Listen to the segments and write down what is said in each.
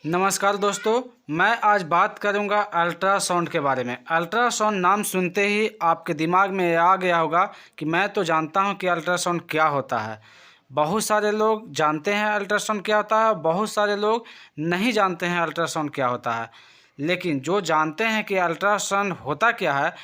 नमस्कार दोस्तों, मैं आज बात करूंगा अल्ट्रासाउंड के बारे में। अल्ट्रासाउंड नाम सुनते ही आपके दिमाग में आ गया होगा कि मैं तो जानता हूं कि अल्ट्रासाउंड क्या होता है। बहुत सारे लोग जानते हैं अल्ट्रासाउंड क्या होता है, बहुत सारे लोग नहीं जानते हैं अल्ट्रासाउंड क्या होता है। लेकिन जो जानते हैं कि अल्ट्रासाउंड होता क्या है,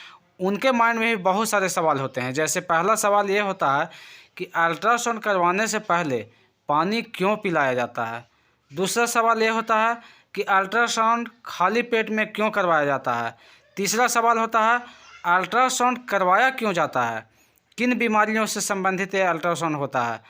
उनके माइंड में भी बहुत सारे सवाल होते हैं। जैसे पहला सवाल ये होता है कि अल्ट्रासाउंड करवाने से पहले पानी क्यों पिलाया जाता है। दूसरा सवाल ये होता है कि अल्ट्रासाउंड खाली पेट में क्यों करवाया जाता है। तीसरा सवाल होता है अल्ट्रासाउंड करवाया क्यों जाता है, किन बीमारियों से संबंधित ये अल्ट्रासाउंड होता है।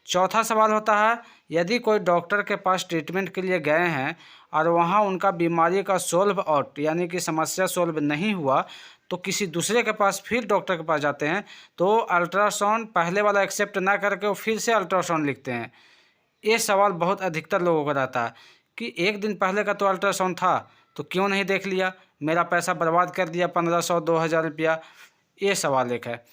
चौथा सवाल होता है यदि कोई डॉक्टर के पास ट्रीटमेंट के लिए गए हैं और वहाँ उनका बीमारी का सोल्व आउट यानी कि समस्या सोल्व नहीं हुआ तो किसी दूसरे के पास फिर डॉक्टर के पास जाते हैं, तो अल्ट्रासाउंड पहले वाला एक्सेप्ट ना करके वो फिर से अल्ट्रासाउंड लिखते हैं। ये सवाल बहुत अधिकतर लोगों को रहता है कि एक दिन पहले का तो अल्ट्रासाउंड था तो क्यों नहीं देख लिया, मेरा पैसा बर्बाद कर दिया 1500-2000 रुपया। ये सवाल एक है।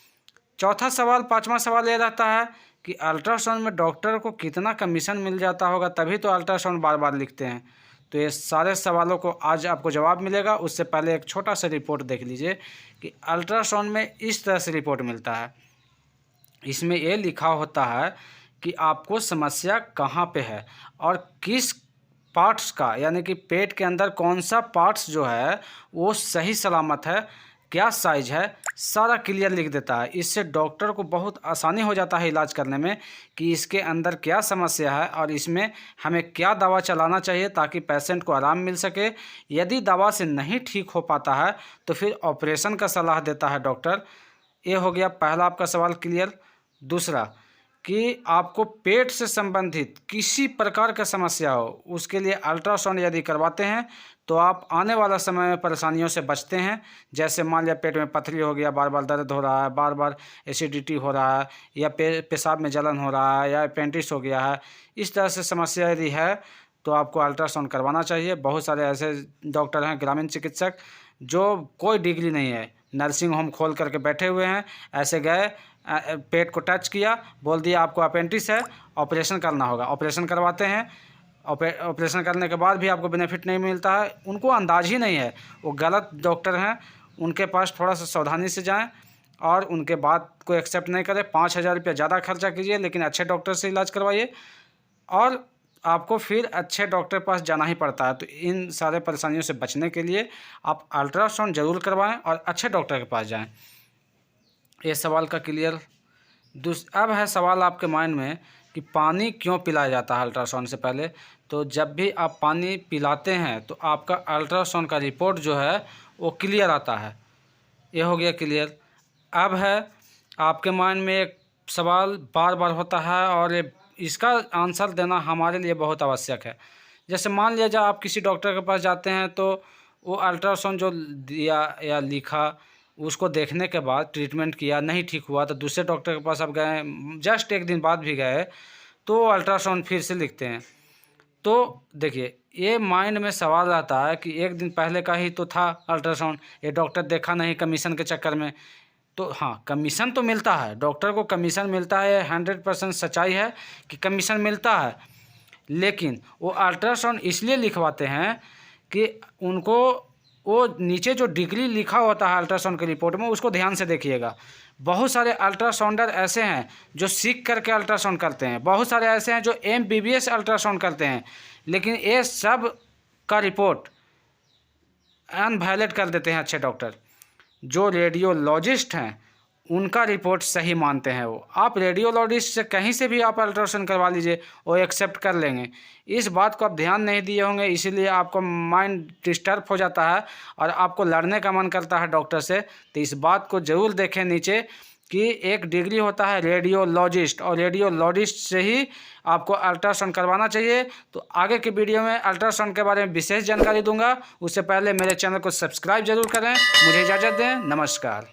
चौथा सवाल, पांचवा सवाल ये रहता है कि अल्ट्रासाउंड में डॉक्टर को कितना कमीशन मिल जाता होगा, तभी तो अल्ट्रासाउंड बार बार लिखते हैं। तो ये सारे सवालों को आज आपको जवाब मिलेगा। उससे पहले एक छोटा सा रिपोर्ट देख लीजिए कि अल्ट्रासाउंड में इस तरह से रिपोर्ट मिलता है। इसमें ये लिखा होता है कि आपको समस्या कहाँ पे है और किस पार्ट्स का, यानी कि पेट के अंदर कौन सा पार्ट्स जो है वो सही सलामत है, क्या साइज है, सारा क्लियर लिख देता है। इससे डॉक्टर को बहुत आसानी हो जाता है इलाज करने में कि इसके अंदर क्या समस्या है और इसमें हमें क्या दवा चलाना चाहिए ताकि पेशेंट को आराम मिल सके। यदि दवा से नहीं ठीक हो पाता है तो फिर ऑपरेशन का सलाह देता है डॉक्टर। ये हो गया पहला आपका सवाल क्लियर। दूसरा कि आपको पेट से संबंधित किसी प्रकार का समस्या हो, उसके लिए अल्ट्रासाउंड यदि करवाते हैं तो आप आने वाला समय में परेशानियों से बचते हैं। जैसे मान लिया पेट में पथरी हो गया, बार बार दर्द हो रहा है, बार बार एसिडिटी हो रहा है, या पेशाब में जलन हो रहा है, या अपेंडिक्स हो गया है, इस तरह से समस्या यदि है तो आपको अल्ट्रासाउंड करवाना चाहिए। बहुत सारे ऐसे डॉक्टर हैं, ग्रामीण चिकित्सक, जो कोई डिग्री नहीं है, नर्सिंग होम खोल करके बैठे हुए हैं। ऐसे गए, पेट को टच किया, बोल दिया आपको अपेंडिक्स है, ऑपरेशन करना होगा, ऑपरेशन करवाते हैं। ऑपरेशन करने के बाद भी आपको बेनिफिट नहीं मिलता है। उनको अंदाज ही नहीं है, वो गलत डॉक्टर हैं। उनके पास थोड़ा सा सावधानी से जाएं और उनके बात को एक्सेप्ट नहीं करें। 5000 रुपया ज़्यादा खर्चा कीजिए लेकिन अच्छे डॉक्टर से इलाज करवाइए, और आपको फिर अच्छे डॉक्टर के पास जाना ही पड़ता है। तो इन सारे परेशानियों से बचने के लिए आप अल्ट्रासाउंड ज़रूर करवाएं और अच्छे डॉक्टर के पास जाएं। ये सवाल का क्लियर। अब है सवाल आपके माइंड में कि पानी क्यों पिलाया जाता है अल्ट्रासाउंड से पहले। तो जब भी आप पानी पिलाते हैं तो आपका अल्ट्रासाउंड का रिपोर्ट जो है वो क्लियर आता है। ये हो गया क्लियर। अब है आपके माइंड में एक सवाल बार बार होता है और ये इसका आंसर देना हमारे लिए बहुत आवश्यक है। जैसे मान लिया जाए आप किसी डॉक्टर के पास जाते हैं तो वो अल्ट्रासाउंड जो दिया या लिखा, उसको देखने के बाद ट्रीटमेंट किया, नहीं ठीक हुआ तो दूसरे डॉक्टर के पास आप गए, जस्ट एक दिन बाद भी गए तो अल्ट्रासाउंड फिर से लिखते हैं। तो देखिए, ये माइंड में सवाल आता है कि एक दिन पहले का ही तो था अल्ट्रासाउंड, ये डॉक्टर देखा नहीं कमीशन के चक्कर में। तो हाँ, कमीशन तो मिलता है, डॉक्टर को कमीशन मिलता है, 100% सच्चाई है कि कमीशन मिलता है। लेकिन वो अल्ट्रासाउंड इसलिए लिखवाते हैं कि उनको वो नीचे जो डिग्री लिखा होता है अल्ट्रासाउंड की रिपोर्ट में, उसको ध्यान से देखिएगा। बहुत सारे अल्ट्रासाउंडर ऐसे हैं जो सीख करके अल्ट्रासाउंड करते हैं, बहुत सारे ऐसे हैं जो MBBS अल्ट्रासाउंड करते हैं, लेकिन ये सब का रिपोर्ट अनवैलिड कर देते हैं अच्छे डॉक्टर। जो रेडियोलॉजिस्ट हैं उनका रिपोर्ट सही मानते हैं वो। आप रेडियोलॉजिस्ट से कहीं से भी आप अल्ट्रासाउंड करवा लीजिए, वो एक्सेप्ट कर लेंगे। इस बात को आप ध्यान नहीं दिए होंगे, इसीलिए आपको माइंड डिस्टर्ब हो जाता है और आपको लड़ने का मन करता है डॉक्टर से। तो इस बात को ज़रूर देखें नीचे कि एक डिग्री होता है रेडियोलॉजिस्ट, और रेडियोलॉजिस्ट से ही आपको अल्ट्रासाउंड करवाना चाहिए। तो आगे के वीडियो में अल्ट्रासाउंड के बारे में विशेष जानकारी दूंगा। उससे पहले मेरे चैनल को सब्सक्राइब जरूर करें। मुझे इजाज़त दें, नमस्कार।